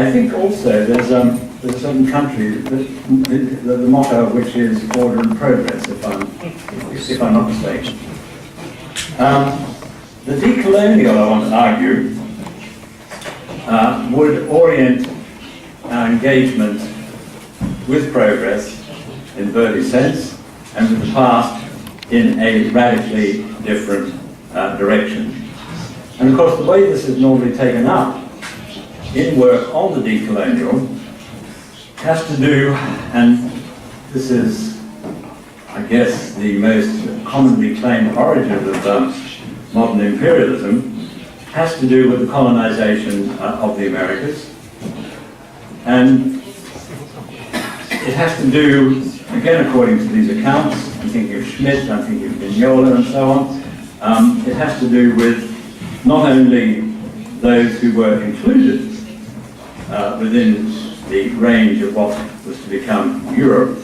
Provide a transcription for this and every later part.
I think also there's a certain country the motto of which is order and progress, if I'm not mistaken. The decolonial, I want to argue, would orient our engagement with progress in Verdi's sense and with the past in a radically different direction. And of course the way this is normally taken up in work on the decolonial has to do, and this is, I guess, the most commonly claimed origin of modern imperialism, has to do with the colonization of the Americas. And it has to do, again according to these accounts, I'm thinking of Schmidt, I'm thinking of Vignola and so on, it has to do with not only those who were included within the range of what was to become Europe,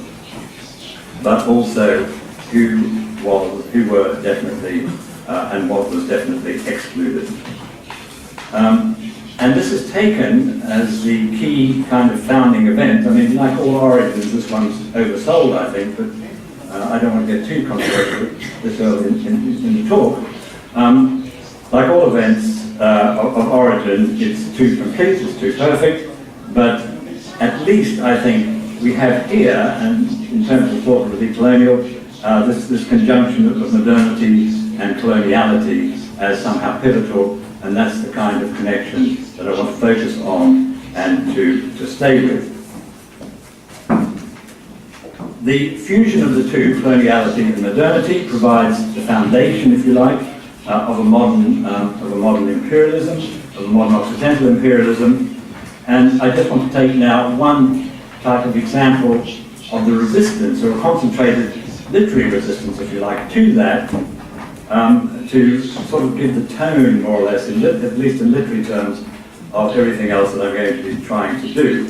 but also who were definitely and what was definitely excluded. And this is taken as the key kind of founding event. I mean, like all origins, this one's oversold, I think, but I don't want to get too controversial this early in the talk. Like all events of origin, it's too complete, it's too perfect, but at least I think we have here, and in terms of thought of the decolonial, this conjunction of modernity and coloniality as somehow pivotal, and that's the kind of connection that I want to focus on and to stay with. The fusion of the two, coloniality and modernity, provides the foundation, if you like, of a modern imperialism, of a modern Occidental imperialism. And I just want to take now one type of example of the resistance, or a concentrated literary resistance, if you like, to that, to sort of give the tone, more or less, at least in literary terms, of everything else that I'm going to be trying to do.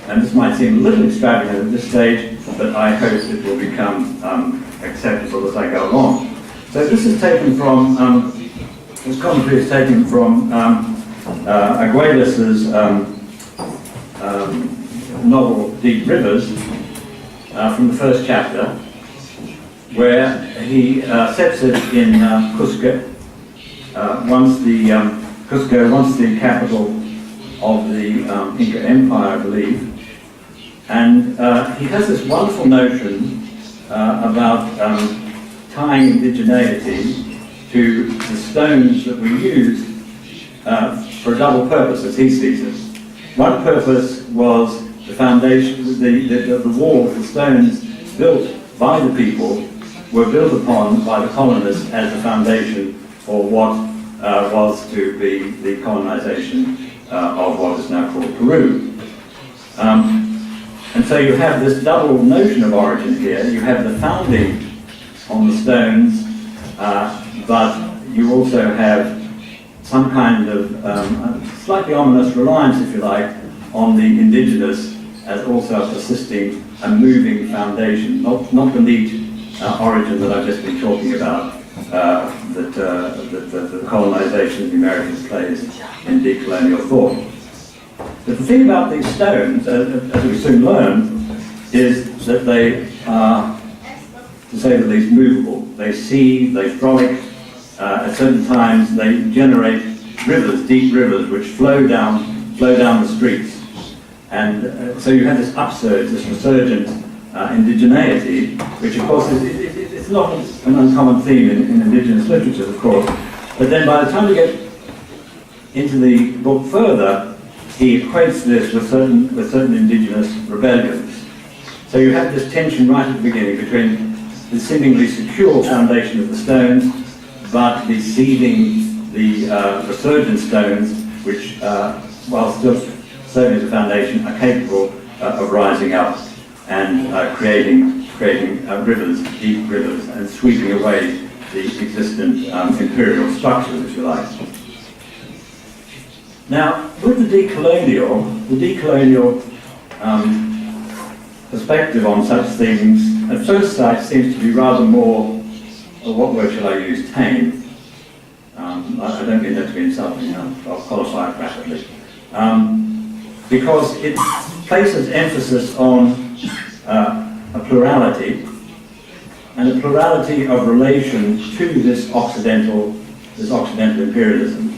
And this might seem a little extravagant at this stage, but I hope it will become acceptable as I go along. So this is taken from, this commentary is taken from Arguelles's novel Deep Rivers, from the first chapter, where he sets it in Cusco, once the capital of the Inca Empire, I believe. And he has this wonderful notion about tying indigeneity to the stones that we use for a double purpose, as he sees it. One purpose was the foundation, the walls, the stones built by the people were built upon by the colonists as the foundation for what was to be the colonization of what is now called Peru. And so you have this double notion of origin here. You have the founding on the stones, but you also have some kind of slightly ominous reliance, if you like, on the indigenous as also a persisting and moving foundation, not the neat origin that I've just been talking about, that the colonization of the Americans plays in decolonial thought. But the thing about these stones, as we soon learn, is that they are, to say the least, movable. They seethe, they frolic. At certain times, they generate rivers, deep rivers, which flow down the streets. And so you have this upsurge, this resurgent indigeneity, which of course it's not an uncommon theme in indigenous literature, of course. But then by the time you get into the book further, he equates this with certain indigenous rebellions. So you have this tension right at the beginning between the seemingly secure foundation of the stones, but the seething, the resurgent stones, which, while still serving as a foundation, are capable of rising up and creating rivers, deep rivers, and sweeping away the existent imperial structures, if you like. Now, with the decolonial perspective on such things, at first sight seems to be rather more, what word shall I use, tame. I don't mean that to be insulting, I'll qualify it rapidly. because it places emphasis on a plurality, and a plurality of relation to this Occidental imperialism.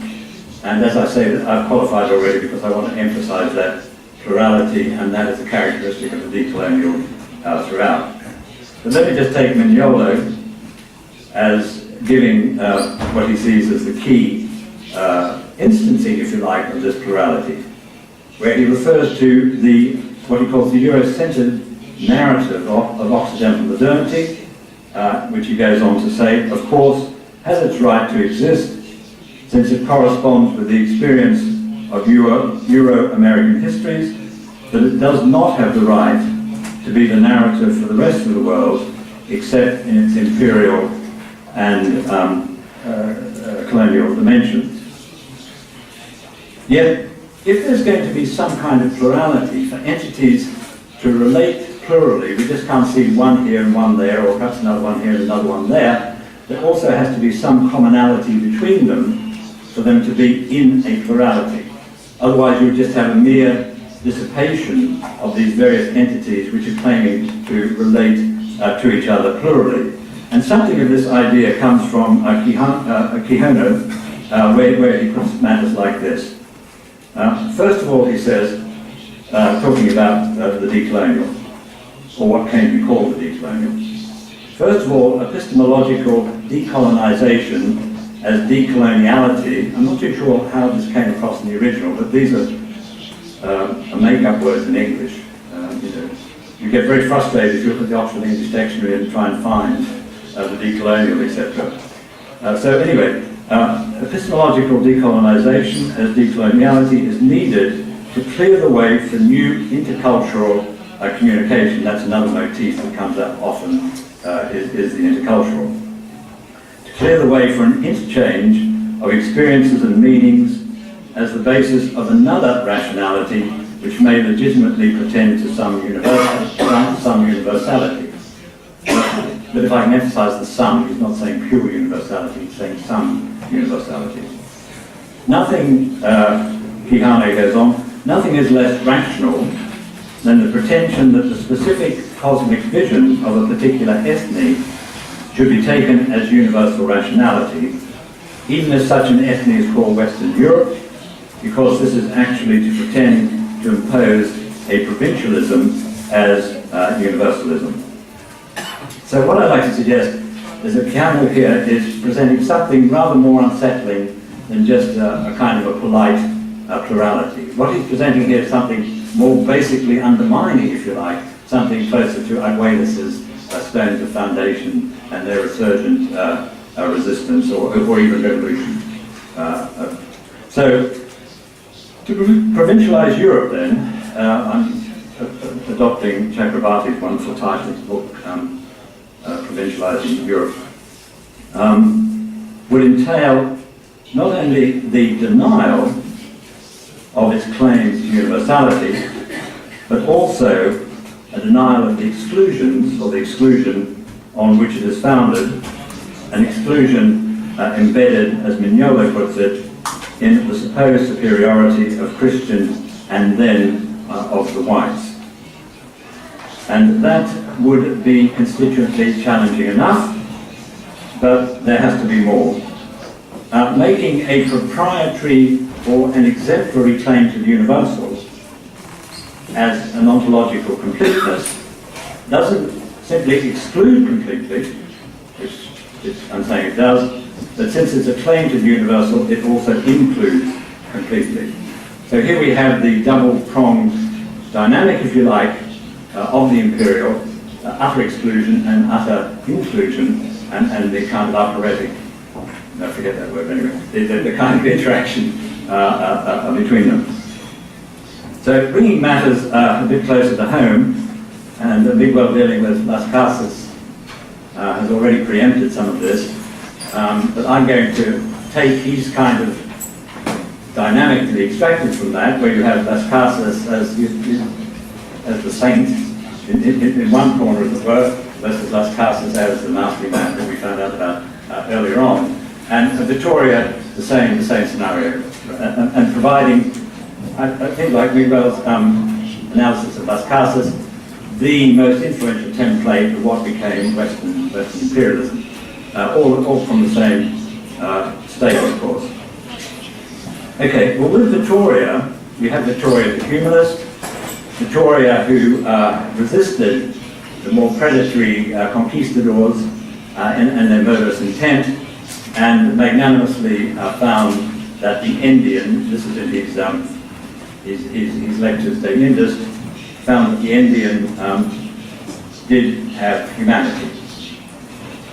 And as I say, I've qualified already because I want to emphasize that plurality, and that is a characteristic of the decolonial throughout. But let me just take Mignolo as giving what he sees as the key instancing, if you like, of this plurality, where he refers to what he calls the Euro-centered narrative of Occidental modernity, which he goes on to say, of course, has its right to exist, since it corresponds with the experience of Euro-American histories, but it does not have the right to be the narrative for the rest of the world, except in its imperial and colonial dimensions. Yet, if there's going to be some kind of plurality for entities to relate plurally, we just can't see one here and one there, or perhaps another one here and another one there, there also has to be some commonality between them for them to be in a plurality. Otherwise, you would just have a mere dissipation of these various entities which are claiming to relate to each other plurally. And something of this idea comes from Quijano, where he puts matters like this. First of all, he says, talking about the decolonial, or what came to be called the decolonial. First of all, epistemological decolonization as decoloniality. I'm not too sure how this came across in the original, but these are make-up words in English. You get very frustrated if you look at the Oxford English Dictionary and try and find the decolonial, etc. So anyway, epistemological decolonization as decoloniality is needed to clear the way for new intercultural communication. That's another motif that comes up often, is the intercultural. To clear the way for an interchange of experiences and meanings as the basis of another rationality which may legitimately pretend to some universality. But if I can emphasize the some, he's not saying pure universality, he's saying some universality. Nothing, Quijano goes on, nothing is less rational than the pretension that the specific cosmic vision of a particular ethne should be taken as universal rationality, even as such an ethne is called Western Europe, because this is actually to pretend to impose a provincialism as universalism. So what I'd like to suggest is that Quijano here is presenting something rather more unsettling than just a kind of a polite plurality. What he's presenting here is something more basically undermining, if you like, something closer to Arguelles's stones of foundation and their resurgent resistance or even revolution. So, to provincialize Europe then, I'm adopting Chakrabarty's wonderful title of the book, Provincializing Europe, would entail not only the denial of its claims to universality, but also a denial of the exclusions, or the exclusion on which it is founded, an exclusion embedded, as Mignolo puts it, in the supposed superiority of Christians and then of the whites. And that would be constituently challenging enough, but there has to be more. Making a proprietary or an exemplary claim to the universal as an ontological completeness doesn't simply exclude completely, which I'm saying it does, but since it's a claim to the universal, it also includes completely. So here we have the double-pronged dynamic, if you like, of the imperial, utter exclusion and utter inclusion, and the kind of operatic, I forget that word anyway, the kind of interaction between them. So bringing matters a bit closer to home, and Miguel dealing with Las Casas has already preempted some of this, but I'm going to take his kind of dynamic to be extracted from that, where you have Las Casas as the saint in one corner, as it were, versus Las Casas as the nasty man that we found out about earlier on, and Victoria the same scenario, and providing I think, like Miguel's analysis of Las Casas, the most influential template of what became Western imperialism, all from the same state, of course. Okay, well, with Victoria, you have Victoria the humanist, Victoria who resisted the more predatory conquistadors and their murderous intent, and magnanimously found that the Indian, this is in his lectures de Indus, found that the Indian did have humanity.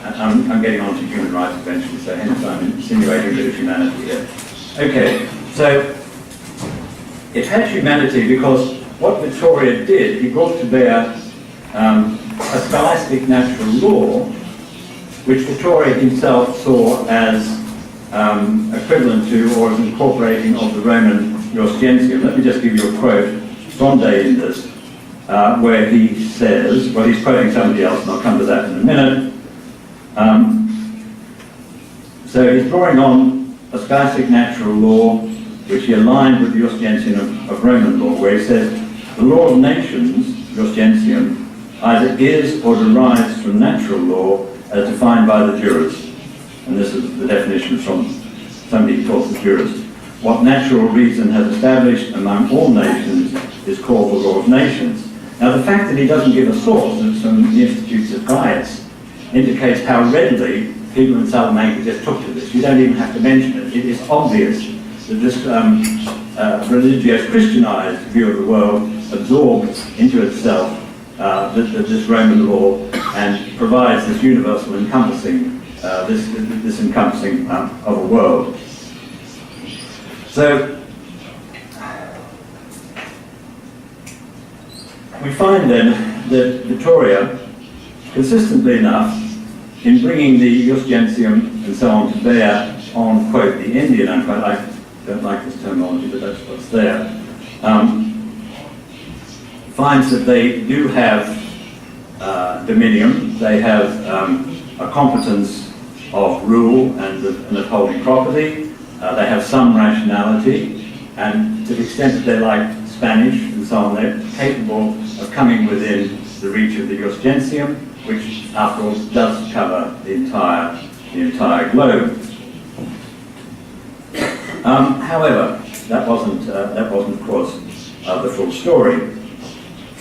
I'm getting on to human rights eventually, so hence I'm insinuating a bit of humanity here. Okay, so it had humanity because what Victoria did, he brought to bear a scholastic natural law, which Victoria himself saw as equivalent to or as incorporating of the Roman Jus Gentium. Let me just give you a quote from De Indus, where he says, well, he's quoting somebody else, and I'll come to that in a minute. So he's drawing on a scholastic natural law, which he aligned with the Jus Gentium of Roman law, where he says, the law of nations, Jus Gentium, either is or derives from natural law as defined by the jurist. And this is the definition from somebody who taught the jurist. What natural reason has established among all nations is called the law of nations. Now, the fact that he doesn't give a source from the Institutes of Gaius indicates how readily people in Salamanca just took to this. You don't even have to mention it. It is obvious that this religious Christianized view of the world absorbs into itself this Roman law and provides this universal encompassing, this encompassing of a world. So we find then that Victoria, consistently enough, in bringing the Jus Gentium and so on to bear on, quote, the Indian, unquote, I don't like this terminology, but that's what's there, finds that they do have dominion, they have a competence of rule and upholding property, they have some rationality, and to the extent that they're like Spanish and so on, they're capable of coming within the reach of the Jus Gentium, which, after all, does cover the entire globe. However, that wasn't, of course, the full story.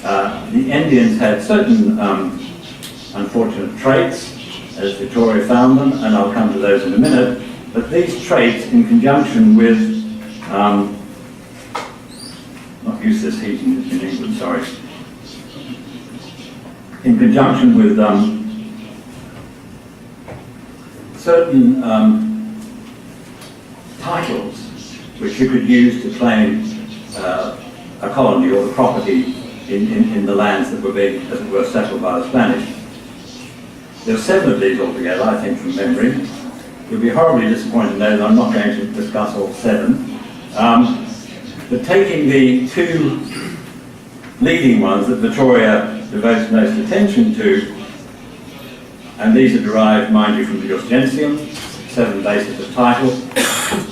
The Indians had certain unfortunate traits, as Victoria found them, and I'll come to those in a minute. But these traits, in conjunction with, not use this heat in England, sorry. In conjunction with certain titles which you could use to claim a colony or the property in the lands that were being, as it were, settled by the Spanish. There are 7 of these altogether, I think, from memory. You'll be horribly disappointed to know that I'm not going to discuss all 7. But taking the 2 leading ones that Victoria devotes most attention to, and these are derived, mind you, from the Jus Gentium, 7 bases of title.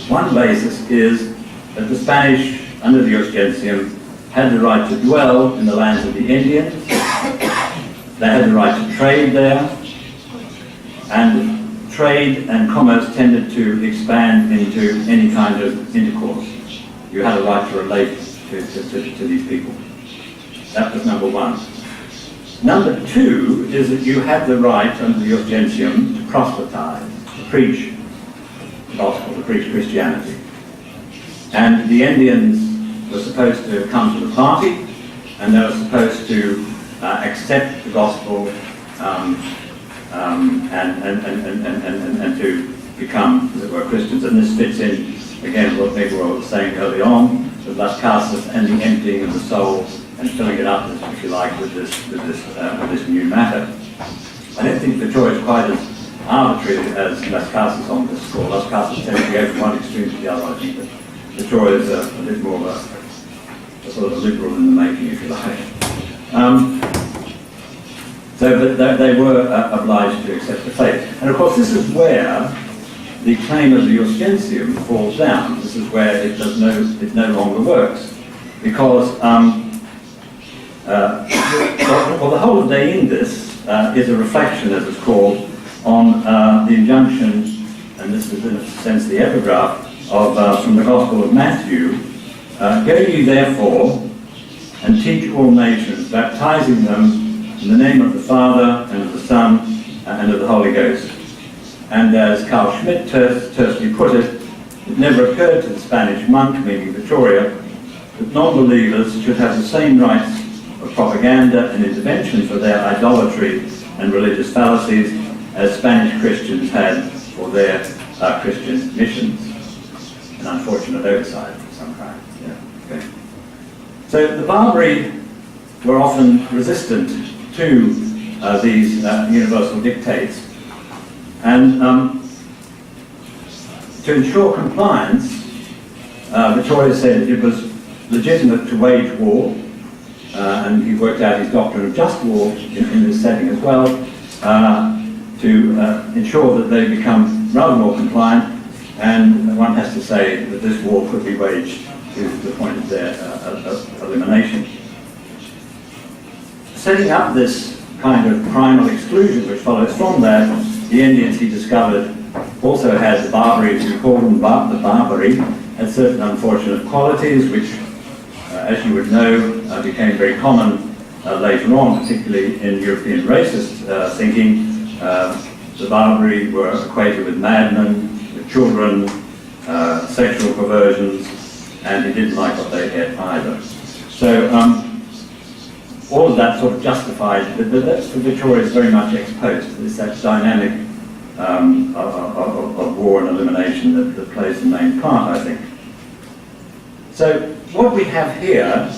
One basis is that the Spanish, under the Jus Gentium, had the right to dwell in the lands of the Indians, they had the right to trade there, and trade and commerce tended to expand into any kind of intercourse. You had a right to relate to these people. That was number 1. Number 2 is that you had the right under the Jus Gentium to proselytize, to preach the gospel, to preach Christianity. And the Indians were supposed to come to the party, and they were supposed to accept the gospel and to become, as it were, Christians. And this fits in, again, what Miguel was saying early on, with Las Casas and the emptying of the soul and filling it up, if you like, with this new matter. I don't think Victoria is quite as arbitrary as Las Casas on this score. Las Casas tends to go from one extreme to the other, I think, but Victoria is a bit more of a sort of liberal in the making, if you like. But they were obliged to accept the faith. And of course, this is where the claim of the Jus Gentium falls down. This is where it no longer works. because well, the whole of De Indis is a reflection, as it's called, on the injunction, and this is in a sense the epigraph of from the Gospel of Matthew. Go ye therefore and teach all nations, baptizing them in the name of the Father and of the Son and of the Holy Ghost. And as Carl Schmitt tersely put it, it never occurred to the Spanish monk, meaning Victoria, that non-believers should have the same rights of propaganda and intervention for their idolatry and religious fallacies as Spanish Christians had for their Christian missions. An unfortunate oversight of some kind. Yeah. Okay. So the Barbary were often resistant to these universal dictates, and to ensure compliance, Victoria said it was legitimate to wage war, and he worked out his doctrine of just war in this setting as well, to ensure that they become rather more compliant, and one has to say that this war could be waged to the point of their elimination. Setting up this kind of primal exclusion which follows from that, the Indians he discovered also had the Barbary, as we call them, the Barbary, had certain unfortunate qualities which, as you would know, became very common later on, particularly in European racist thinking. The Barbary were equated with madmen, with children, sexual perversions, and he didn't like what they ate either. So all of that sort of justified, but Victoria is very much exposed to this, that dynamic of war and elimination that plays the main part, I think. So what we have here,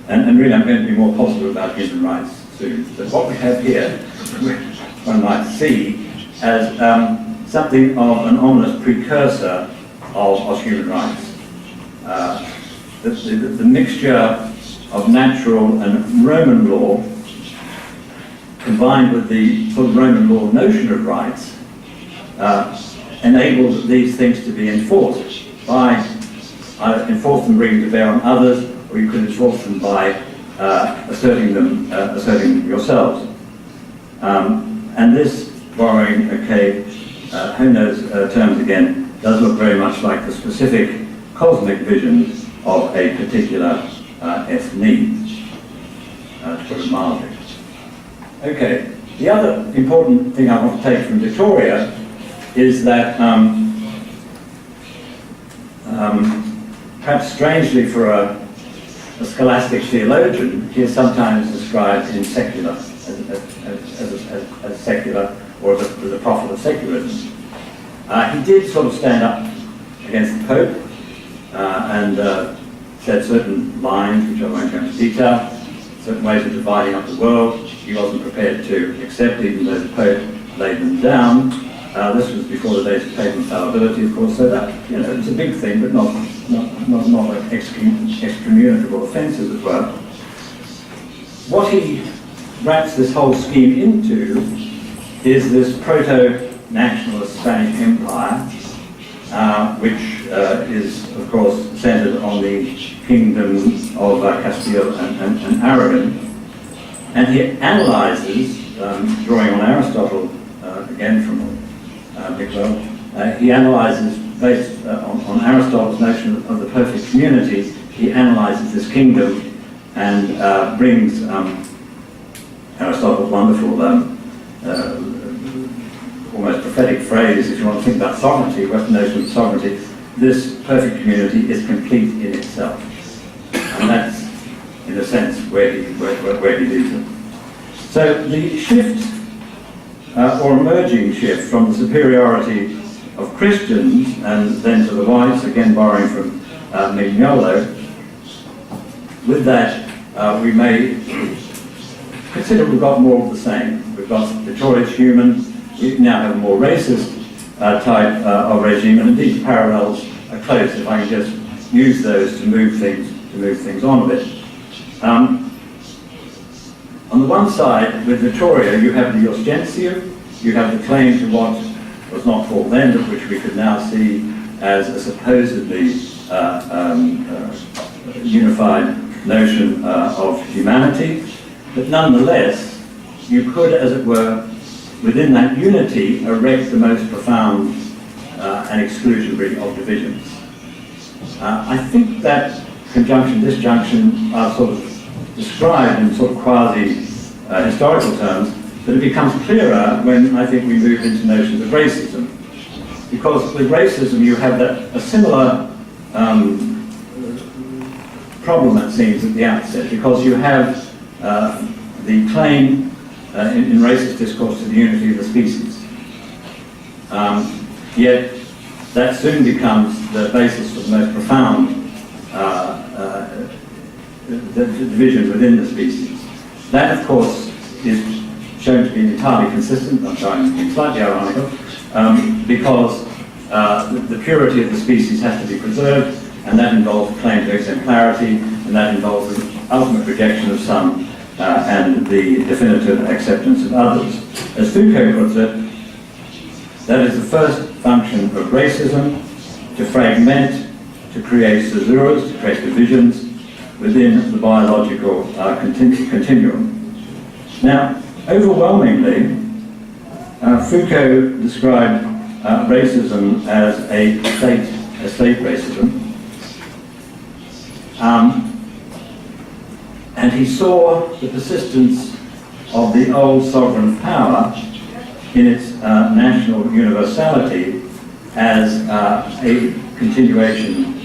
and really I'm going to be more positive about human rights soon, but what we have here, one might see as something of an ominous precursor of human rights. The mixture of natural and Roman law, combined with the sort of Roman law notion of rights, enabled these things to be enforced by either enforce them bringing to bear on others, or you could enforce them by asserting yourselves. And this, borrowing Hono's terms again, does look very much like the specific cosmic vision of a particular ethnie, to put it mildly. Okay, the other important thing I want to take from Victoria is that, perhaps strangely for a scholastic theologian, he is sometimes described in secular, as secular, or as a prophet of secularism. He did sort of stand up against the Pope and said certain lines, which I won't go into detail, certain ways of dividing up the world. He wasn't prepared to accept, even though the Pope laid them down. This was before the days of papal infallibility, of course, so that, it's a big thing, but not like excommunicable offence, as it were. What he wraps this whole scheme into is this proto-nationalist Spanish Empire, which is, of course, centered on the kingdoms of Castile and Aragon. And he analyzes, drawing on Aristotle, again from Nicola, he analyzes, based on Aristotle's notion of the perfect community, he analyzes this kingdom and brings Aristotle's wonderful, almost prophetic phrase, if you want to think about sovereignty, Western notion of sovereignty, this perfect community is complete in itself. And that's, in a sense, where he leads it. So the shift, or emerging shift, from the superiority of Christians and then to the whites, again borrowing from Mignolo, with that we may consider we've got more of the same. We've got Victoria's human, we now have a more racist type of regime, and indeed the parallels are close, if I can just use those to move things on a bit. On the one side, with Victoria, you have the Urgentio, you have the claim to what was not called then, but which we could now see as a supposedly unified notion of humanity, but nonetheless, you could, as it were, within that unity, erect the most profound and exclusionary of divisions. I think that conjunction, disjunction, are sort of described in sort of quasi-historical terms, but it becomes clearer when I think we move into notions of racism. Because with racism you have a similar problem, it seems, at the outset, because you have the claim in racist discourse to the unity of the species. Yet that soon becomes the basis for the most profound the division within the species. That, of course, is shown to be entirely consistent. I'm trying to be slightly ironical, because the purity of the species has to be preserved, and that involves a claim to exemplarity, and that involves the ultimate rejection of some and the definitive acceptance of others. As Foucault puts it, that is the first function of racism, to fragment, to create caesures, to create divisions within the biological continuum. Now, overwhelmingly, Foucault described racism as a state racism. And he saw the persistence of the old sovereign power in its national universality as a continuation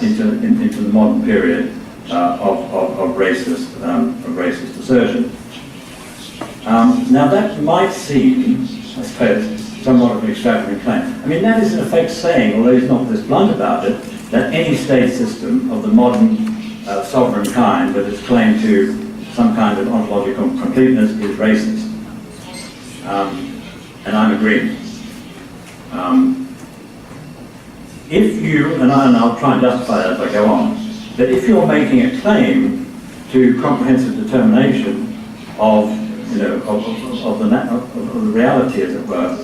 into the modern period of racist assertion. Now that might seem, I suppose, somewhat of an extravagant claim. I mean, that is in effect saying, although he's not this blunt about it, that any state system of the modern sovereign kind, with its claim to some kind of ontological completeness, is racist. And I'm agreeing. If you, and I'll try and justify that as I go on, that if you're making a claim to comprehensive determination of, of the reality, as it were,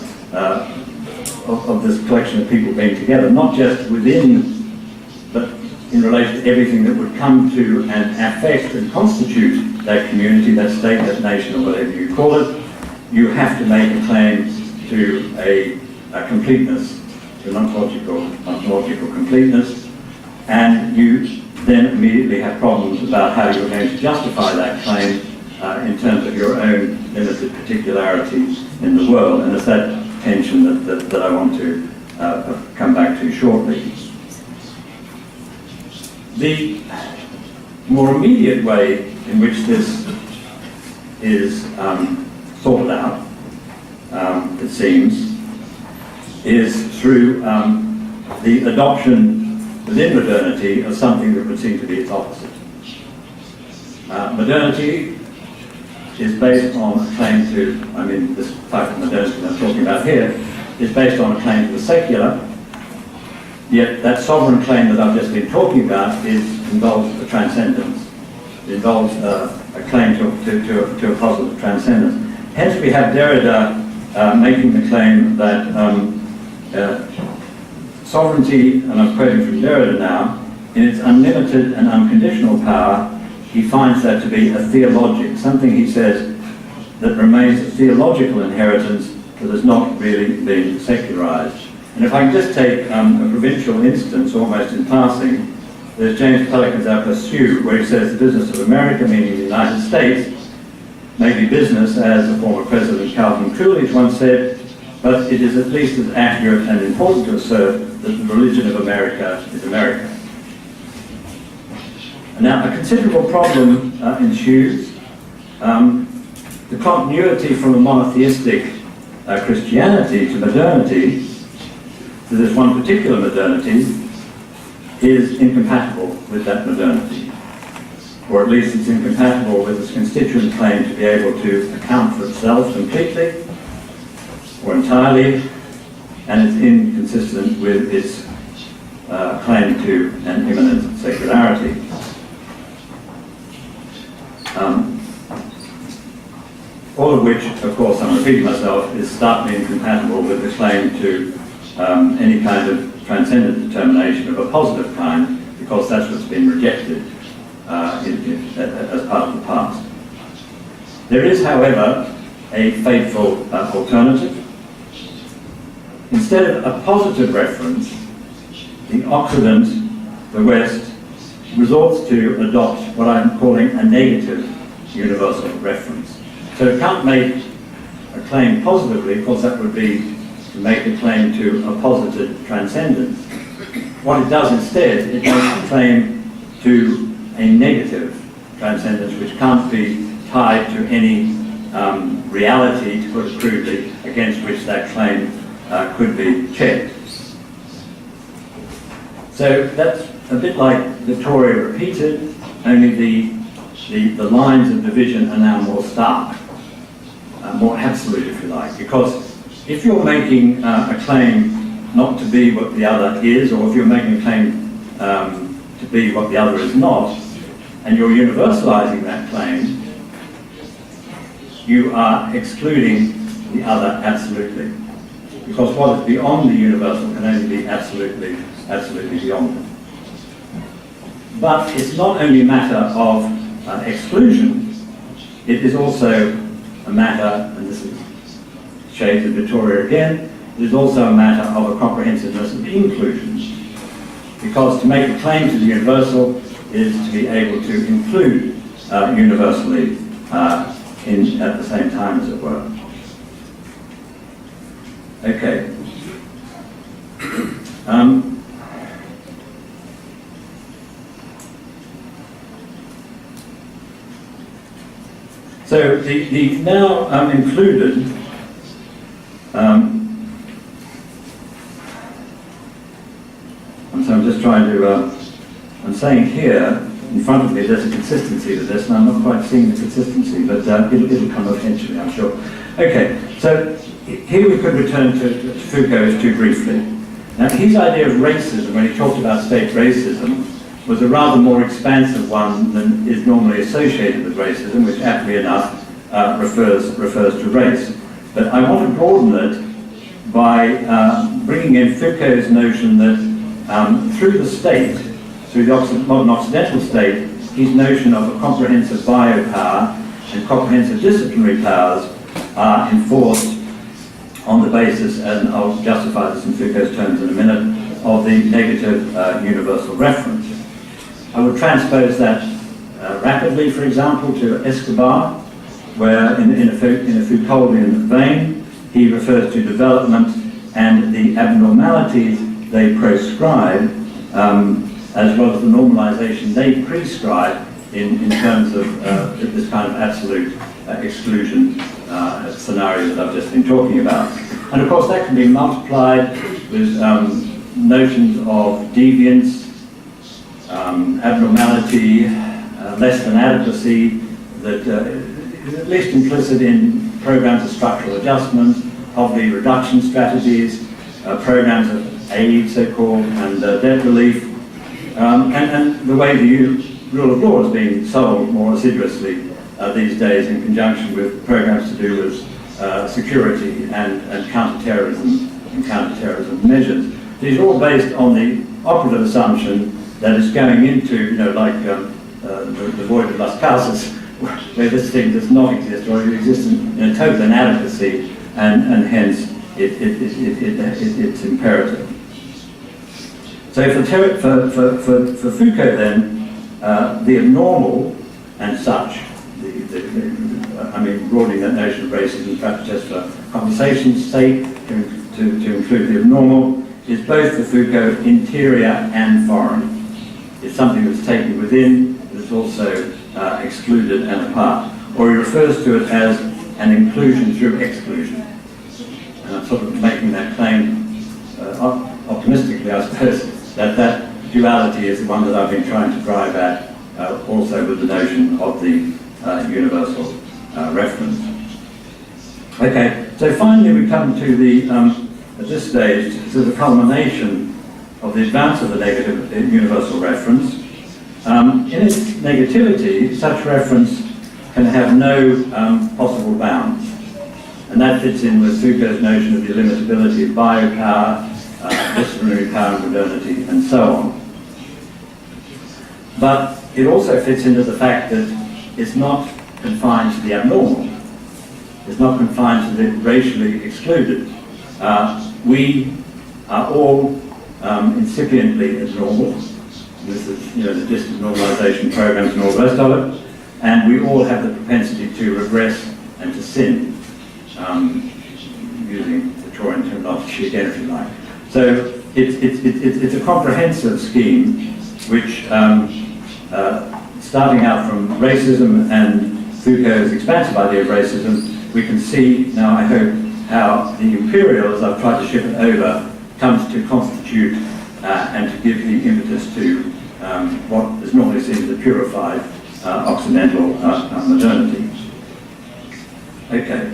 of this collection of people being together, not just within, but in relation to everything that would come to and affect and constitute that community, that state, that nation, or whatever you call it, you have to make a claim to a completeness, to an ontological completeness, and you then immediately have problems about how you're going to justify that claim in terms of your own limited particularity in the world. And it's that tension that I want to come back to shortly. The more immediate way in which this is sorted out, it seems, is through the adoption within modernity of something that would seem to be its opposite. Modernity is based on a claim to, this type of modernity that I'm talking about here, is based on a claim to the secular, yet that sovereign claim that I've just been talking about involves a transcendence. It involves a claim to a positive transcendence. Hence we have Derrida making the claim that sovereignty, and I'm quoting from Derrida now, in its unlimited and unconditional power, he finds that to be a theologic, something, he says, that remains a theological inheritance that has not really been secularized. And if I can just take a provincial instance, almost in passing, there's James Pelican's Aperçu, where he says the business of America, meaning the United States, may be business, as the former President Calvin Coolidge once said, but it is at least as accurate and important to assert that the religion of America is America. Now, a considerable problem ensues. The continuity from a monotheistic Christianity to modernity, to this one particular modernity, is incompatible with that modernity. Or at least it's incompatible with its constituent claim to be able to account for itself completely or entirely, and it's inconsistent with its claim to an immanent secularity. All of which, of course, I'm repeating myself, is starkly incompatible with the claim to any kind of transcendent determination of a positive kind, the because that's what's been rejected as part of the past. There is, however, a fateful alternative. Instead of a positive reference, the Occident, the West, resorts to adopt what I'm calling a negative universal reference. So it can't make a claim positively, of course that would be to make a claim to a positive transcendence. What it does instead, it makes a claim to a negative transcendence which can't be tied to any reality, to put it crudely, against which that claim could be checked. So that's a bit like Victoria repeated, only the lines of division are now more stark, more absolute if you like, because if you're making a claim not to be what the other is, or if you're making a claim to be what the other is not, and you're universalizing that claim, you are excluding the other absolutely. Because what is beyond the universal can only be absolutely beyond it. But it's not only a matter of exclusion, it is also a matter, and this is shades of Victoria again, it is also a matter of a comprehensiveness of inclusion. Because to make a claim to the universal is to be able to include universally at the same time, as it were. Okay. So the now included so I'm just trying to I'm saying here in front of me there's a consistency to this, and I'm not quite seeing the consistency, but it'll come eventually, I'm sure. Okay, so here we could return to Foucault too briefly. Now his idea of racism, when he talked about state racism, was a rather more expansive one than is normally associated with racism, which aptly enough refers to race. But I want to broaden it by bringing in Foucault's notion that through the state, through the modern Occidental state, his notion of a comprehensive biopower and comprehensive disciplinary powers are enforced on the basis, and I'll justify this in Foucault's terms in a minute, of the negative universal reference. I would transpose that rapidly, for example, to Escobar, where in a Foucauldian vein, he refers to development and the abnormalities they proscribe, as well as the normalization they prescribe in terms of this kind of absolute exclusion scenario that I've just been talking about. And of course that can be multiplied with notions of deviance, abnormality, less than adequacy, that is at least implicit in programs of structural adjustment, poverty reduction strategies, programs of aid, so-called, and debt relief, and the way the rule of law is being sold more assiduously these days in conjunction with programs to do with security and counter-terrorism and counter-terrorism measures. These are all based on the operative assumption that it's going into, like the void of Las Casas, where this thing does not exist, or it exists in a total inadequacy, and hence it's imperative. So for Foucault then, the abnormal and such, I mean, broadening that notion of racism, perhaps just for conversation's sake, to include the abnormal, is both for Foucault interior and foreign. It's something that's taken within, but it's also excluded and apart. Or he refers to it as an inclusion through exclusion. And I'm sort of making that claim optimistically, I suppose, that duality is the one that I've been trying to drive at, also with the notion of the universal reference. Okay, so finally we come to the, at this stage, to the culmination of the advance of the negative universal reference. In its negativity, such reference can have no possible bounds. And that fits in with Foucault's notion of the illimitability of biopower, disciplinary power and modernity, and so on. but it also fits into the fact that it's not confined to the abnormal. It's not confined to the racially excluded. We are all incipiently abnormal. This is, the distant normalization programs and all the rest of it. And we all have the propensity to regress and to sin, using Victorian terminology again, if you like. So it's a comprehensive scheme which, starting out from racism and Foucault's expansive idea of racism, we can see now, I hope, how the imperial, as I've tried to ship it over, comes to constitute and to give the impetus to what is normally seen as a purified Occidental modernity. Okay.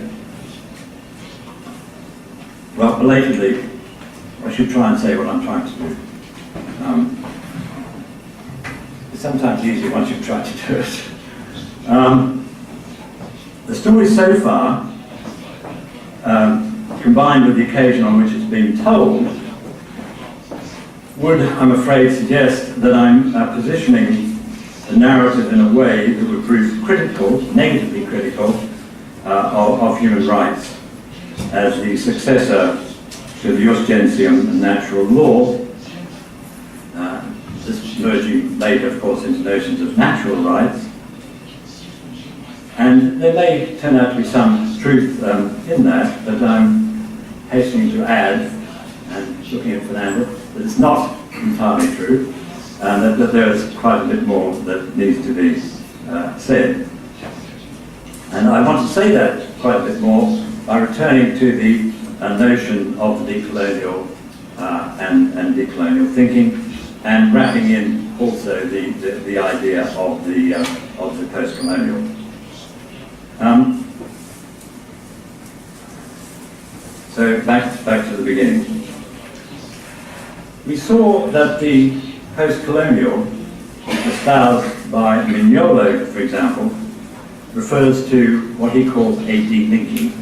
Well, belatedly, I should try and say what I'm trying to do. It's sometimes easier once you've tried to do it. The story so far, combined with the occasion on which it's been told, would, I'm afraid, suggest that I'm positioning the narrative in a way that would prove critical, negatively critical, of human rights as the successor to the jus gentium and natural law, this merging later, of course, into notions of natural rights. And there may turn out to be some truth in that, but I'm hastening to add, and looking at Fernando, that it's not entirely true, and that there is quite a bit more that needs to be said. And I want to say that quite a bit more by returning to the notion of the decolonial and decolonial thinking, and wrapping in also the idea of the post-colonial. So back to the beginning. We saw that the post-colonial, espoused by Mignolo, for example, refers to what he calls a delinking.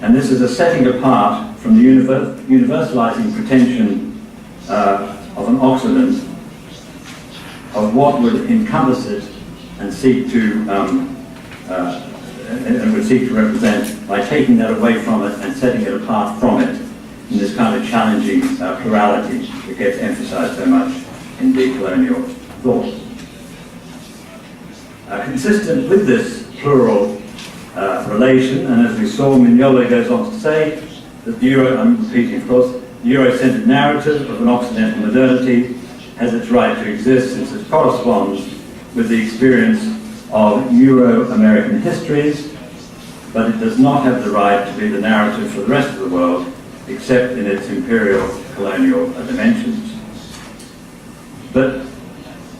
And this is a setting apart from the universalizing pretension of an Occident of what would encompass it and seek to and would seek to represent by taking that away from it and setting it apart from it in this kind of challenging plurality that gets emphasized so much in decolonial thought. Consistent with this plural relation, and as we saw, Mignolo goes on to say that the I'm repeating of course, the Euro-centered narrative of an Occidental modernity has its right to exist since it corresponds with the experience of Euro-American histories, but it does not have the right to be the narrative for the rest of the world, except in its imperial colonial dimensions. But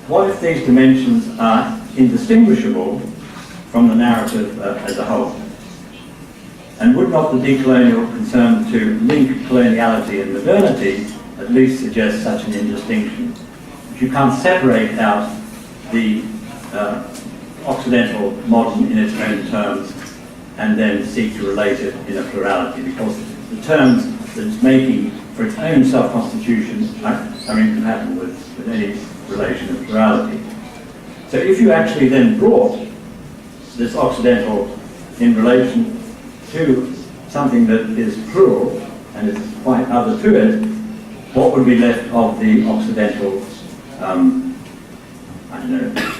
what if these dimensions are indistinguishable from the narrative as a whole? And would not the decolonial concern to link coloniality and modernity at least suggest such an indistinction? If you can't separate out the Occidental modern in its own terms and then seek to relate it in a plurality, because the terms that it's making for its own self-constitution are incompatible with any relation of plurality. So if you actually then brought this Occidental in relation to something that is plural and is quite other to it, what would be left of the Occidental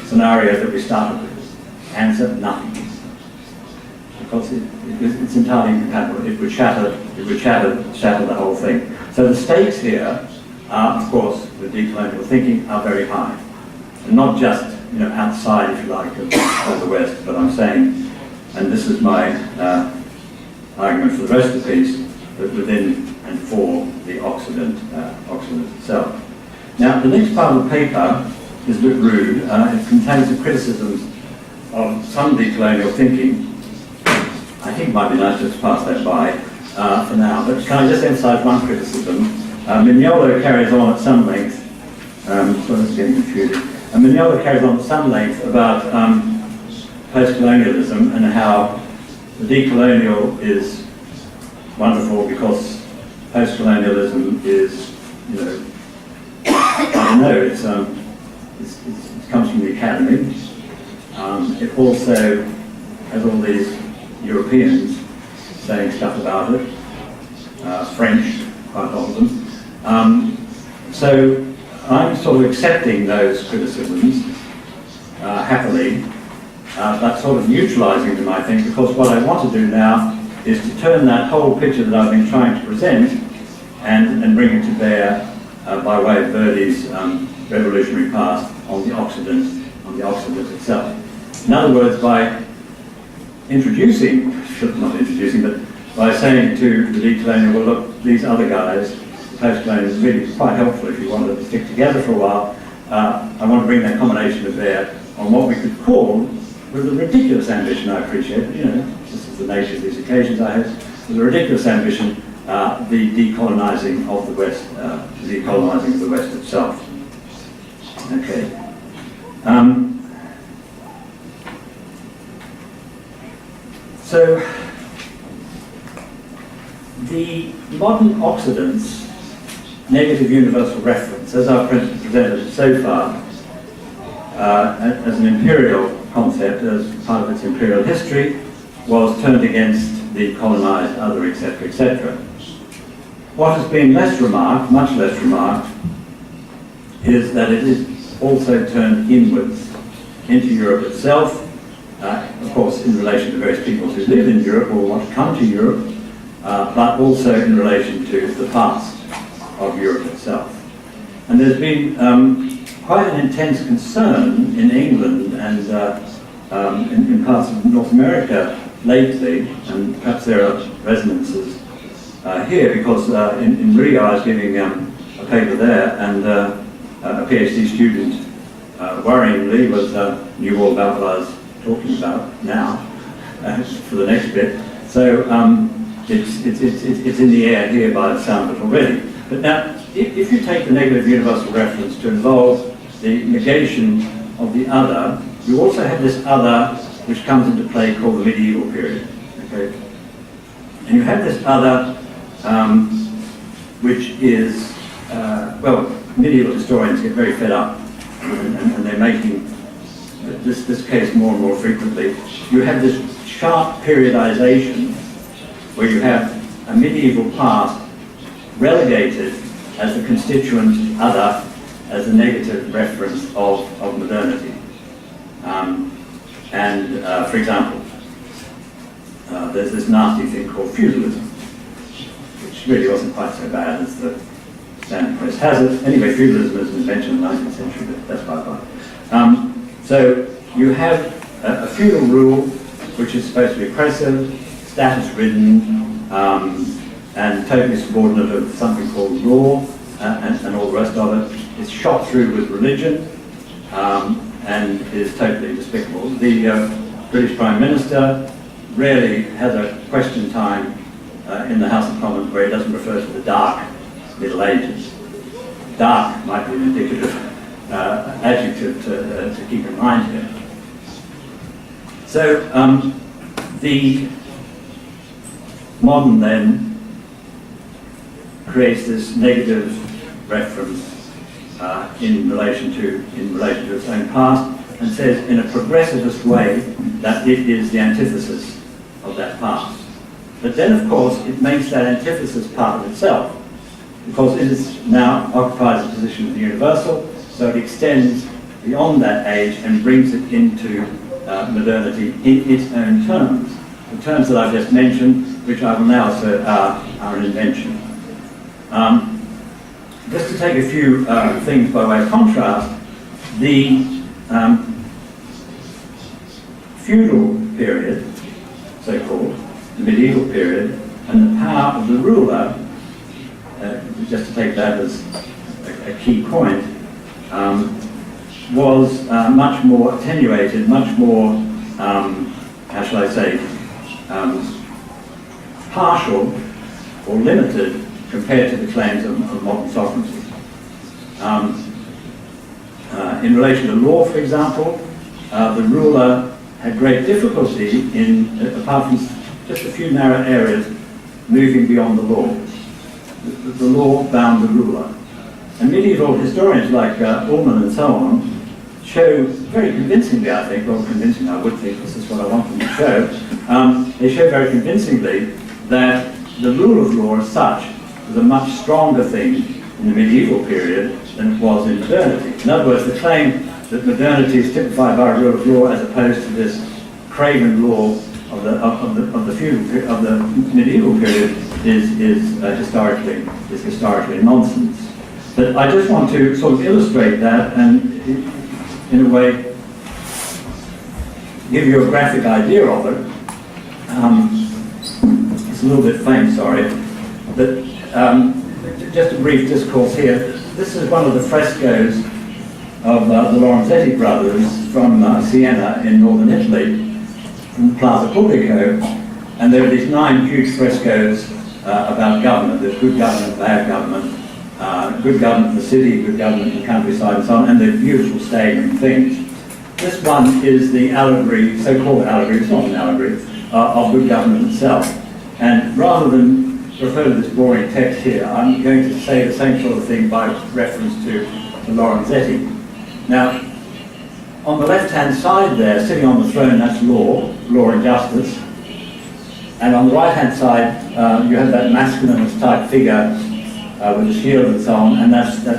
scenario that we started with? Answer: nothing. Because it's entirely incompatible. It would shatter the whole thing. So the stakes here are, of course, with decolonial thinking, are very high. And not just outside, if you like, of the West, but I'm saying, and this is my argument for the rest of the piece, but within and for the Occident itself. Now, the next part of the paper is a bit rude. It contains the criticisms of some decolonial thinking. I think it might be nice just to pass that by for now, but can I just emphasize one criticism? Mignolo carries on at some length, so it's getting confusing. Mignolo carries on at some length about post-colonialism and how the decolonial is wonderful because post-colonialism is, I don't know, comes from the academy. It also has all these Europeans saying stuff about it, French, quite a lot of them. So I'm sort of accepting those criticisms happily, but sort of neutralising them, I think, because what I want to do now is to turn that whole picture that I've been trying to present and bring it to bear by way of Verdi's revolutionary past on the Occident itself. In other words, by introducing, not introducing, but by saying to the decolonial, well look, these other guys, the post-colonials, is really quite helpful if you want to stick together for a while. I want to bring that combination to bear on what we could call, with a ridiculous ambition, I appreciate, but this is the nature of these occasions I have, with a ridiculous ambition, the decolonizing of the West, the decolonizing of the West itself. Okay. So, the modern Occident's negative universal reference, as I've presented it so far, as an imperial concept, as part of its imperial history, was turned against the colonized other, etc., etc. What has been less remarked, much less remarked, is that it is also turned inwards into Europe itself, of course in relation to various peoples who live in Europe or want to come to Europe, but also in relation to the past of Europe itself. And there's been quite an intense concern in England and in parts of North America lately, and perhaps there are resonances here, because in Rio I was giving a paper there, and a PhD student worryingly knew all about what I was talking about now for the next bit. So it's in the air here by the sound of it already. But now, if you take the negative universal reference to involve the negation of the other, you also have this other which comes into play called the medieval period. Okay? And you have this other which is, medieval historians get very fed up, and they're making this case more and more frequently. You have this sharp periodization where you have a medieval past relegated as the constituent other, as a negative reference of modernity. For example, there's this nasty thing called feudalism, which really wasn't quite so bad as the Standard Press has it. Anyway, feudalism is an invention of the 19th century, but that's by the by. So you have a feudal rule which is supposed to be oppressive, status-ridden, and totally subordinate of something called law, and all the rest of it. It's shot through with religion, and is totally despicable. The British Prime Minister rarely has a question time in the House of Commons where he doesn't refer to the dark Middle Ages. Dark might be an indicative adjective to keep in mind here. So the modern then creates this negative reference in relation to its own past, and says in a progressivist way that it is the antithesis of that past. But then, of course, it makes that antithesis part of itself, because it is now occupies a position of the universal, so it extends beyond that age and brings it into modernity in its own terms. The terms that I've just mentioned, which I will now assert are an invention. Just to take a few things by way of contrast, the feudal period, so-called, the medieval period, and the power of the ruler, just to take that as a key point, was much more attenuated, much more, how shall I say, partial or limited compared to the claims of modern sovereignty. In relation to law, for example, the ruler had great difficulty in, apart from just a few narrow areas, moving beyond the law. The law bound the ruler. And medieval historians like Ullman and so on show very convincingly, I think, well, convincing I would think, this is what I want them to show, they show very convincingly that the rule of law as such was a much stronger thing in the medieval period than it was in modernity. In other words, the claim that modernity is typified by a rule of law as opposed to this craven law of the medieval period is historically nonsense. But I just want to sort of illustrate that and, in a way, give you a graphic idea of it. It's a little bit faint, sorry, but just a brief discourse here. This is one of the frescoes of the Lorenzetti brothers from Siena in northern Italy, from Plaza Pubblico, and there are these 9 huge frescoes about government. There's good government, bad government, good government in the city, good government in the countryside, and so on, and they're beautiful staggering things. This one is the allegory, so-called allegory, it's not an allegory, of good government itself. And rather than refer to this boring text here, I'm going to say the same sort of thing by reference to Lorenzetti. Now, on the left-hand side there, sitting on the throne, that's law and justice. And on the right-hand side, you have that masculinist type figure with the shield and so on, and that's the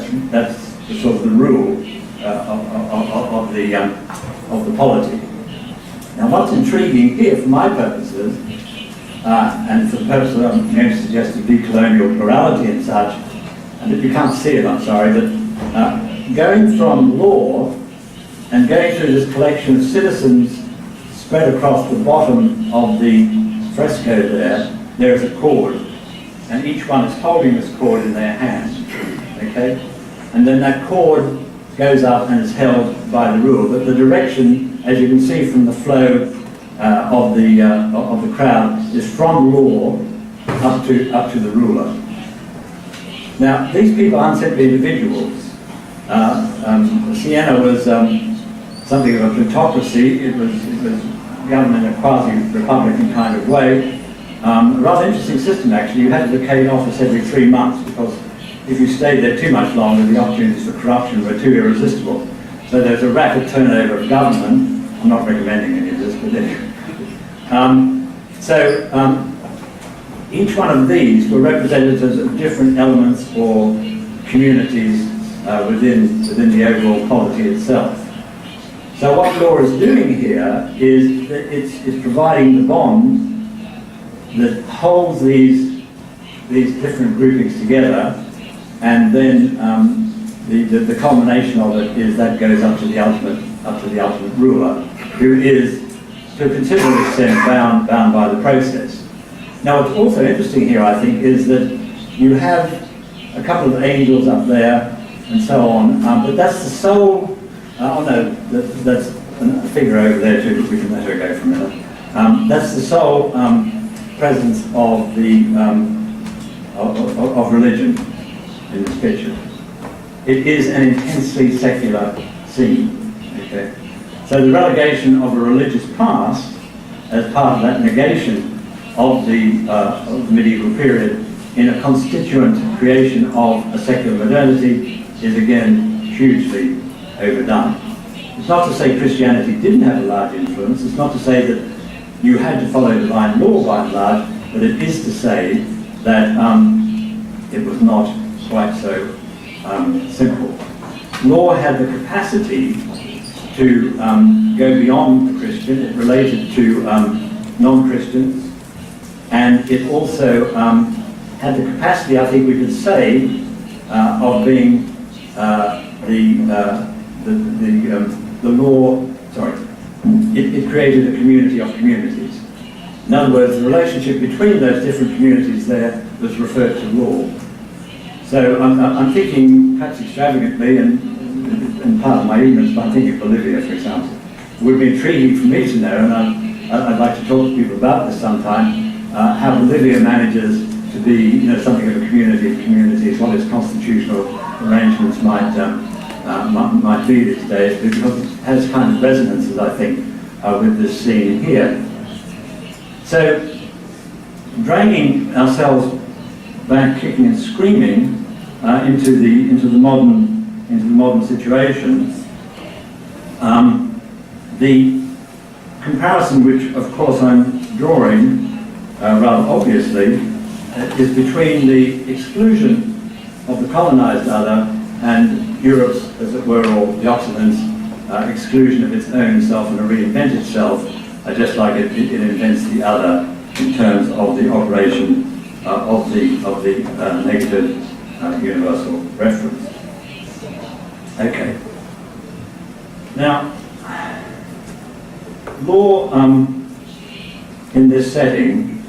sort of the rule of the polity. Now, what's intriguing here, for my purposes, and for the purpose that I'm going to suggest of decolonial plurality and such, and if you can't see it, I'm sorry, but going from law and going through this collection of citizens spread across the bottom of the fresco there is a cord, and each one is holding this cord in their hand, okay? And then that cord goes up and is held by the rule, but the direction, as you can see from the flow of the crowd, is from law up to the ruler. Now, these people aren't simply individuals. Siena was something of a plutocracy. It was governed in a quasi-republican kind of way. A rather interesting system, actually. You had to vacate office every 3 months because if you stayed there too much longer, the opportunities for corruption were too irresistible. So there's a rapid turnover of government. I'm not recommending any of this, but anyway. Each one of these were representatives of different elements or communities within the overall polity itself. So what law is doing here is that it's providing the bond that holds these different groupings together, and then the culmination of it is that goes up to the ultimate ruler, who is to a considerable extent bound by the process. Now, what's also interesting here, I think, is that you have a couple of angels up there and so on, but that's the sole. That's a figure over there too, but we can let her go for a minute. That's the sole presence of of religion in this picture. It is an intensely secular scene. Okay, so the relegation of a religious past as part of that negation of the medieval period in a constituent creation of a secular modernity is again hugely overdone. It's not to say Christianity didn't have a large influence, it's not to say that you had to follow divine law by and large, but it is to say that it was not quite so simple. Law had the capacity to go beyond the Christian. It related to non-Christians, and it also had the capacity, I think we could say, of being the law, sorry, it created a community of communities. In other words, the relationship between those different communities there was referred to law. So I'm thinking, perhaps extravagantly, and part of my ignorance, but I'm thinking of Bolivia, for example. It would be intriguing for me to know, and I'd like to talk to people about this sometime, how Bolivia manages to be, something of a community of communities, what its constitutional arrangements might be these days, because it has kind of resonances, I think, with this scene here. So, dragging ourselves back, kicking and screaming into the modern situation, The comparison, which of course I'm drawing rather obviously, is between the exclusion of the colonized other and Europe's, as it were, or the Occident's exclusion of its own self and a reinvent itself, just like it invents the other in terms of the operation of the negative universal reference. Okay. Now, law in this setting,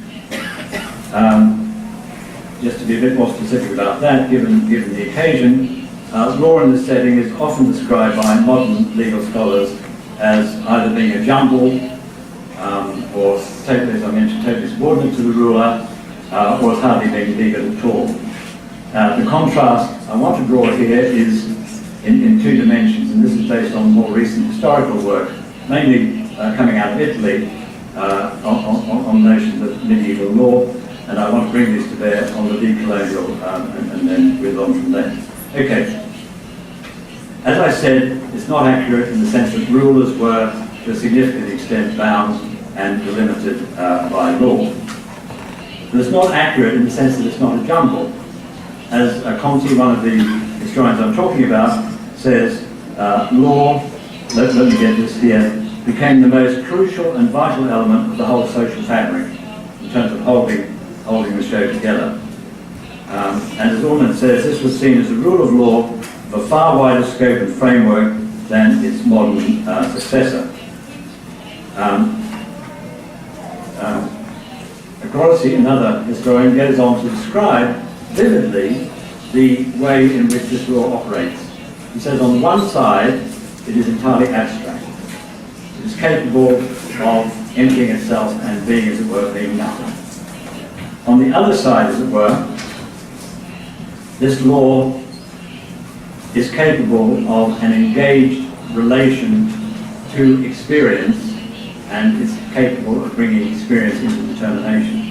just to be a bit more specific about that, given the occasion, law in this setting is often described by modern legal scholars as either being a jumble, or, totally, as I mentioned, totally subordinate to the ruler, or as hardly being legal at all. The contrast I want to draw here is in two dimensions, and this is based on more recent historical work, mainly coming out of Italy, on notions of medieval law, and I want to bring this to bear on the decolonial, and then we'll on from there. Okay. As I said, it's not accurate in the sense that rulers were, to a significant extent, bound and delimited by law. But it's not accurate in the sense that it's not a jumble. As Conti, one of the historians I'm talking about, says, law, let me get this here, became the most crucial and vital element of the whole social fabric in terms of holding the show together. And as Ormond says, this was seen as a rule of law of a far wider scope and framework than its modern successor. Grossi, another historian, goes on to describe vividly the way in which this law operates. He says on one side, it is entirely abstract. It is capable of emptying itself and being, as it were, being nothing. On the other side, as it were, this law is capable of an engaged relation to experience, and is capable of bringing experience into determination.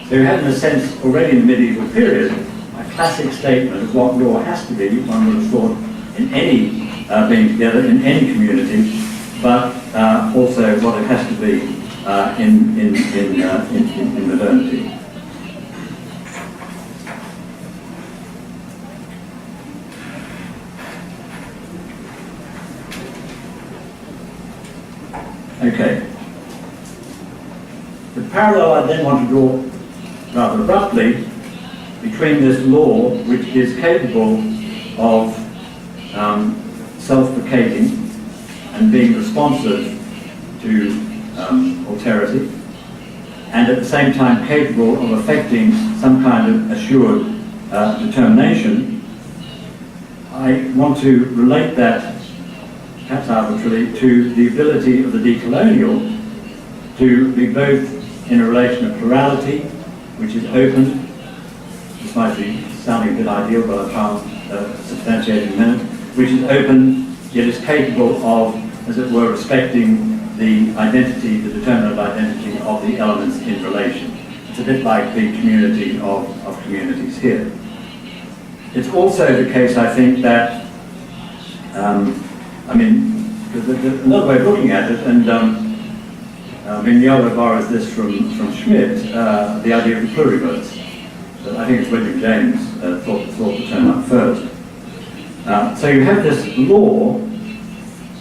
So you have, in a sense, already in the medieval period, a classic statement of what law has to be, one would have thought, in any being together, in any community, but also what it has to be in modernity. Okay. The parallel I then want to draw rather abruptly between this law, which is capable of self-placating and being responsive to alterity, and at the same time capable of effecting some kind of assured determination, I want to relate that, perhaps arbitrarily, to the ability of the decolonial to be both in a relation of plurality, which is open. This might be sounding a bit ideal, but I'll try and substantiate in a minute. Which is open, yet is capable of, as it were, respecting the identity, the determinate identity of the elements in relation. It's a bit like the community of communities here. It's also the case, I think, that another way of looking at it, and Mignolo borrows this from Schmidt, the idea of the pluriverse. But I think it's William James thought the term up first. So you have this law,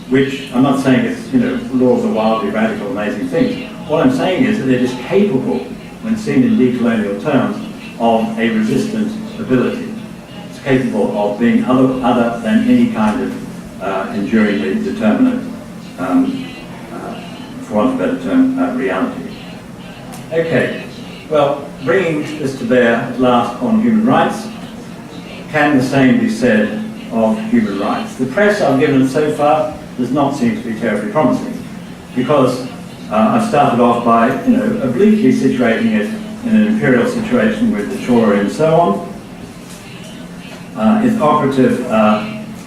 which I'm not saying it's, laws are wildly radical, amazing things. What I'm saying is that it is capable, when seen in decolonial terms, of a resistant ability. It's capable of being other than any kind of enduringly determinate, for want of a better term, reality. Okay, well, bringing this to bear at last on human rights, can the same be said of human rights? The press I've given so far does not seem to be terribly promising, because I've started off by, obliquely situating it in an imperial situation with the Chora and so on. Its operative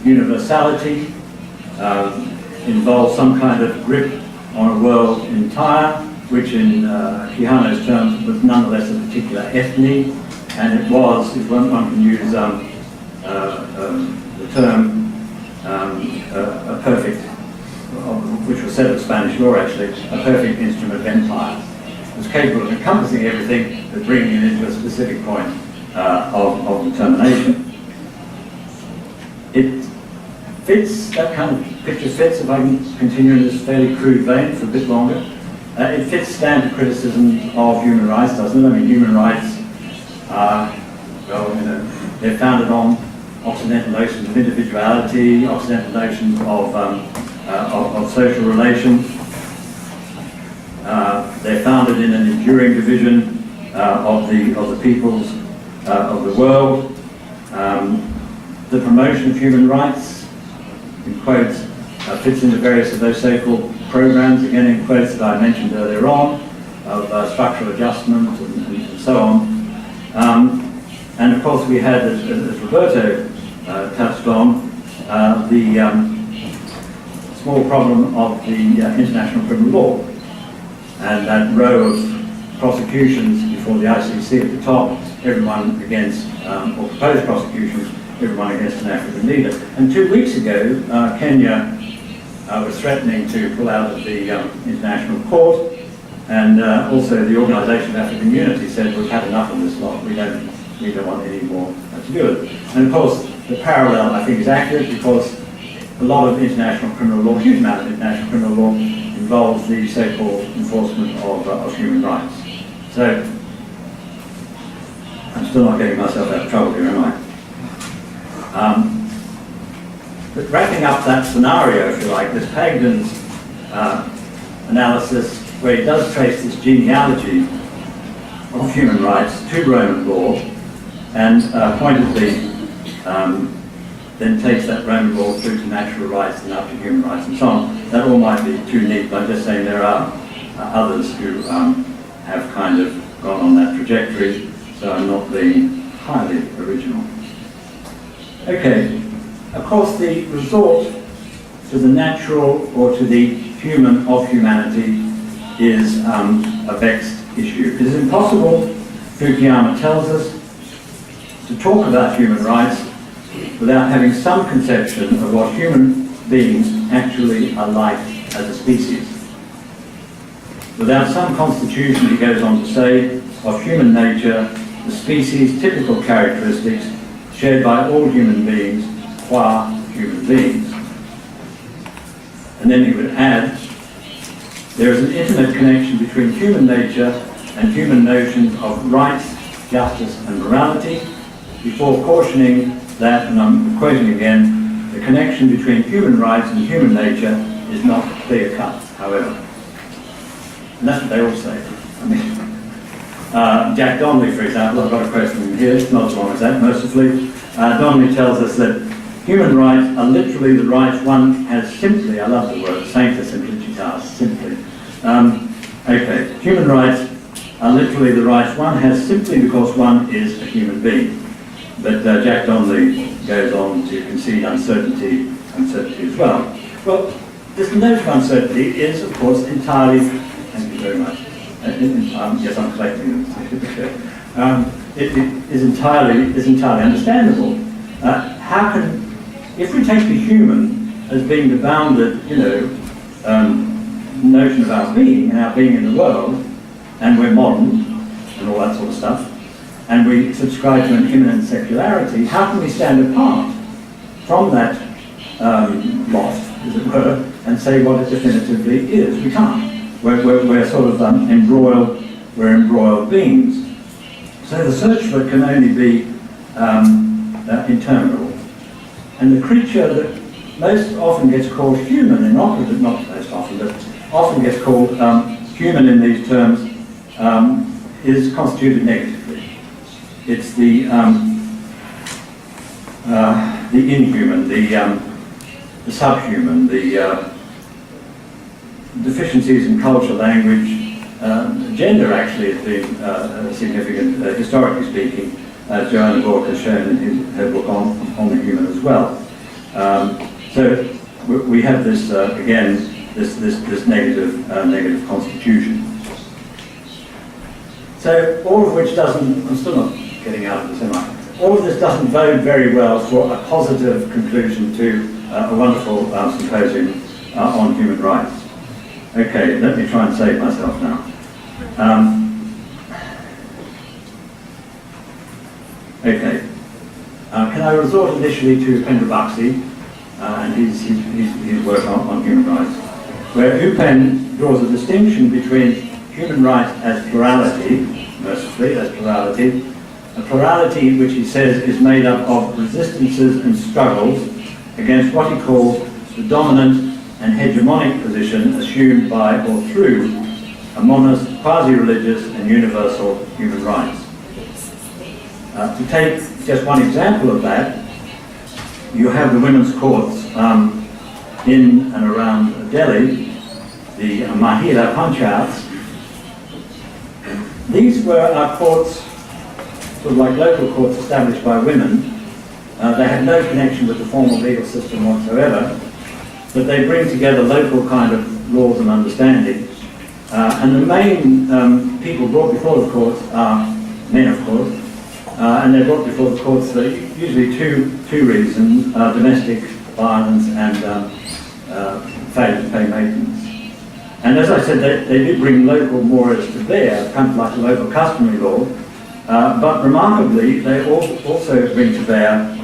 universality involves some kind of grip on a world entire, which in Quijano's terms was nonetheless a particular ethne, and it was, if one can use the term, a perfect which was set of Spanish law actually, a perfect instrument of empire. It was capable of encompassing everything, but bringing it into a specific point of determination. It fits, that kind of picture fits, if I can continue in this fairly crude vein for a bit longer. It fits standard criticism of human rights, doesn't it? I mean, human rights are, well, you know, they're founded on Occidental notions of individuality, Occidental notions of social relations. They're founded in an enduring division of the peoples of the world. The promotion of human rights, in quotes, fits into various of those so-called programs, again in quotes that I mentioned earlier on, of structural adjustment and so on. And of course we had, as Roberto touched on, the small problem of the international criminal law, and that row of prosecutions before the ICC at the top, everyone against, or proposed prosecutions, everyone against an African leader. And 2 weeks ago, Kenya was threatening to pull out of the International Court, and also the Organisation of African Unity said, we've had enough of this lot, we don't want any more to do with it. And of course, the parallel, I think, is accurate, because a lot of international criminal law, a huge amount of international criminal law, involves the so-called enforcement of human rights. So, I'm still not getting myself out of trouble here, am I? But wrapping up that scenario, if you like, this Pagden's analysis, where he does trace this genealogy of human rights to Roman law, and pointedly then takes that Roman law through to natural rights and up to human rights and so on. That all might be too neat, but I'm just saying there are others who have kind of gone on that trajectory, so I'm not being highly original. Okay, of course the resort to the natural or to the human of humanity is a vexed issue. It is impossible, Fukuyama tells us, to talk about human rights without having some conception of what human beings actually are like as a species. Without some constitution, he goes on to say, of human nature, the species' typical characteristics shared by all human beings qua human beings. And then he would add, there is an intimate connection between human nature and human notions of rights, justice and morality, before cautioning that, and I'm quoting again, the connection between human rights and human nature is not clear-cut, however. And that's what they all say. I mean, Jack Donnelly, for example, I've got a quote from him here, it's not as long as that, mercifully. Donnelly tells us that human rights are literally the rights one has simply, I love the word, sancta simplicitas, simply. Okay, human rights are literally the rights one has simply because one is a human being. But Jack Donnelly goes on to concede uncertainty as well. Well, this notion of uncertainty is, of course, entirely, thank you very much, yes, I'm collecting them. It is entirely understandable. How can, if we take the human as being the bounded, notion of our being and our being in the world, and we're modern and all that sort of stuff, and we subscribe to an immanent secularity, how can we stand apart from that lot, as it were, and say what it definitively is? We can't. We're sort of embroiled beings. So the search for it can only be interminable. And the creature that most often gets called human in operative, not most often, but often gets called human in these terms, is constituted negatively. It's the inhuman, the subhuman, the deficiencies in culture, language, gender actually has been significant, historically speaking, as Joanna Bork has shown in her book on the human as well. So we have this again, this negative constitution. So all of which doesn't, I'm still not getting out of this, am I? All of this doesn't bode very well for a positive conclusion to a wonderful symposium on human rights. Okay, let me try and save myself now. Okay. Can I resort initially to Pendrabuxy and his work on human rights, where Upen draws a distinction between human rights as plurality, mercifully as plurality, a plurality which he says is made up of resistances and struggles against what he calls the dominant and hegemonic position assumed by or through a monist, quasi-religious and universal human rights. To take just one example of that, you have the women's courts in and around Delhi, the Mahila Panchayats. These were courts, sort of like local courts established by women. They had no connection with the formal legal system whatsoever, but they bring together local kind of laws and understanding. And the main people brought before the courts are men, of course, and they're brought before the courts for usually two reasons: domestic violence and failure to pay maintenance. And as I said, they did bring local mores to bear, kind of like a local customary law, but remarkably, they also bring to bear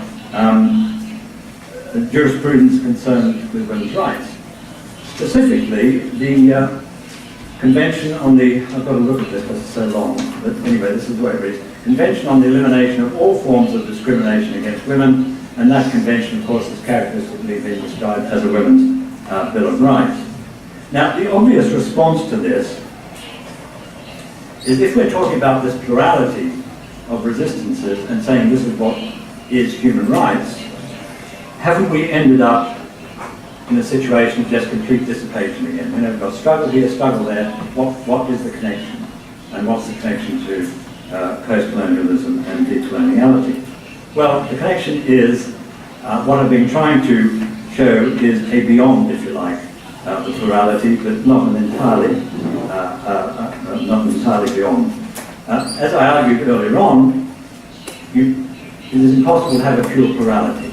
jurisprudence concerned with women's rights. Specifically, the Convention on the, I've got to look at this because it's so long, but anyway, this is the way it reads. Convention on the Elimination of All Forms of Discrimination Against Women, and that convention, of course, is characteristically being described as a women's Bill of Rights. Now, the obvious response to this is if we're talking about this plurality of resistances and saying this is what is human rights, haven't we ended up in a situation of just complete dissipation again? You know, we've got struggle here, struggle there. What is the connection? And what's the connection to post-colonialism and decoloniality? Well, the connection is what I've been trying to show is a beyond, if you like, the plurality, but not entirely beyond. As I argued earlier on, it is impossible to have a pure plurality.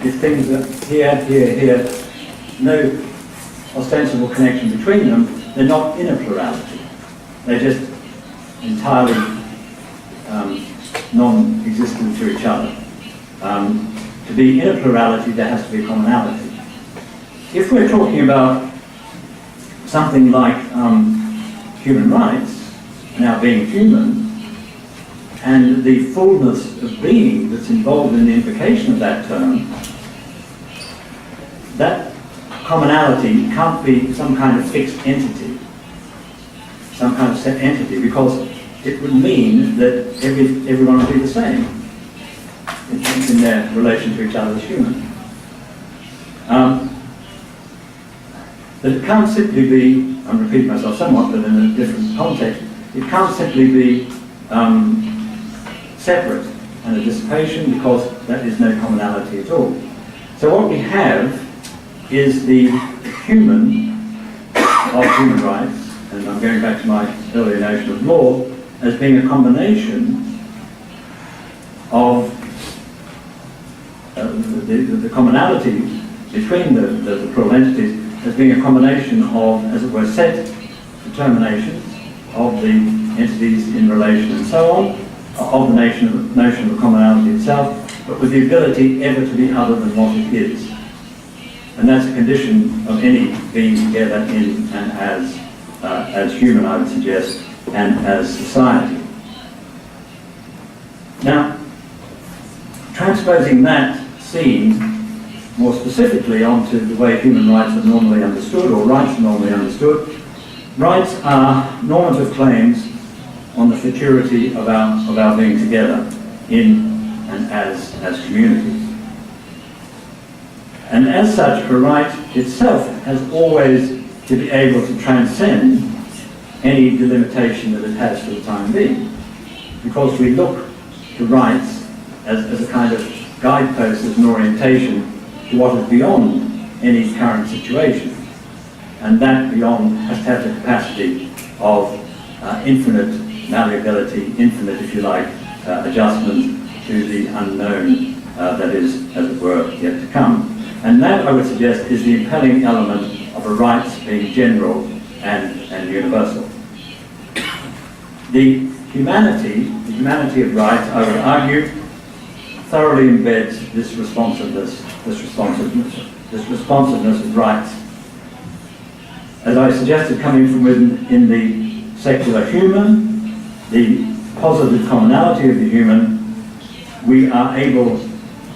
If things are here, no ostensible connection between them, they're not in a plurality. They're just entirely non-existent to each other. To be in a plurality, there has to be a commonality. If we're talking about something like human rights, now being human, and the fullness of being that's involved in the implication of that term, that commonality can't be some kind of fixed entity, some kind of set entity, because it would mean that everyone would be the same in their relation to each other as human. But it can't simply be, I'm repeating myself somewhat, but in a different context, it can't simply be separate and a dissipation, because that is no commonality at all. So what we have is the human of human rights, and I'm going back to my earlier notion of law, as being a combination of the commonality between the plural entities as being a combination of, as it were, set determinations of the entities in relation and so on, of the notion of commonality itself, but with the ability ever to be other than what it is. And that's a condition of any being together in and as human, I would suggest, and as society. Now, transposing that scene more specifically onto the way human rights are normally understood, or rights are normally understood, rights are normative claims on the futurity of our being together in and as communities. And as such, a right itself has always to be able to transcend any delimitation that it has for the time being, because we look to rights as a kind of guidepost, as an orientation to what is beyond any current situation. And that beyond has to have the capacity of infinite malleability, infinite, if you like, adjustment to the unknown that is, as it were, yet to come. And that, I would suggest, is the impelling element of a rights being general and universal. The humanity of rights, I would argue, thoroughly embeds this responsiveness of rights. As I suggested, coming from within in the secular human, the positive commonality of the human, we are able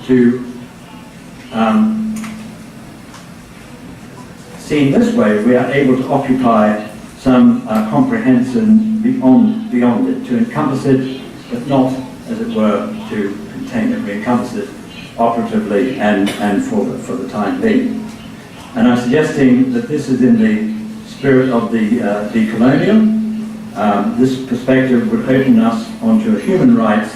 to, seen this way, we are able to occupy some comprehension beyond it, to encompass it, but not, as it were, to contain it. We encompass it operatively and for the time being. And I'm suggesting that this is in the spirit of the decolonial. This perspective would open us onto a human rights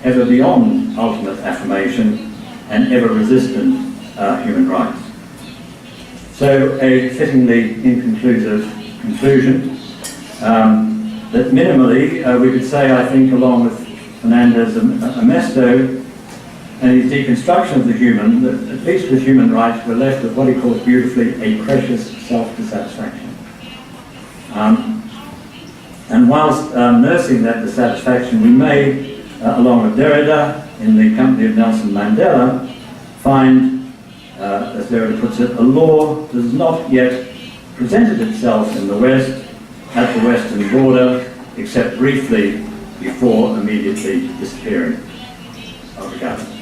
ever beyond ultimate affirmation and ever resistant human rights. So a fittingly inconclusive conclusion that minimally we could say, I think, along with Fernandez Amesto and his deconstruction of the human, that at least with human rights we're left with what he calls beautifully a precious self-dissatisfaction. And whilst nursing that dissatisfaction, we may, along with Derrida, in the company of Nelson Mandela, find, as Derrida puts it, a law that has not yet presented itself in the West, at the Western border, except briefly before immediately disappearing. Obrigado.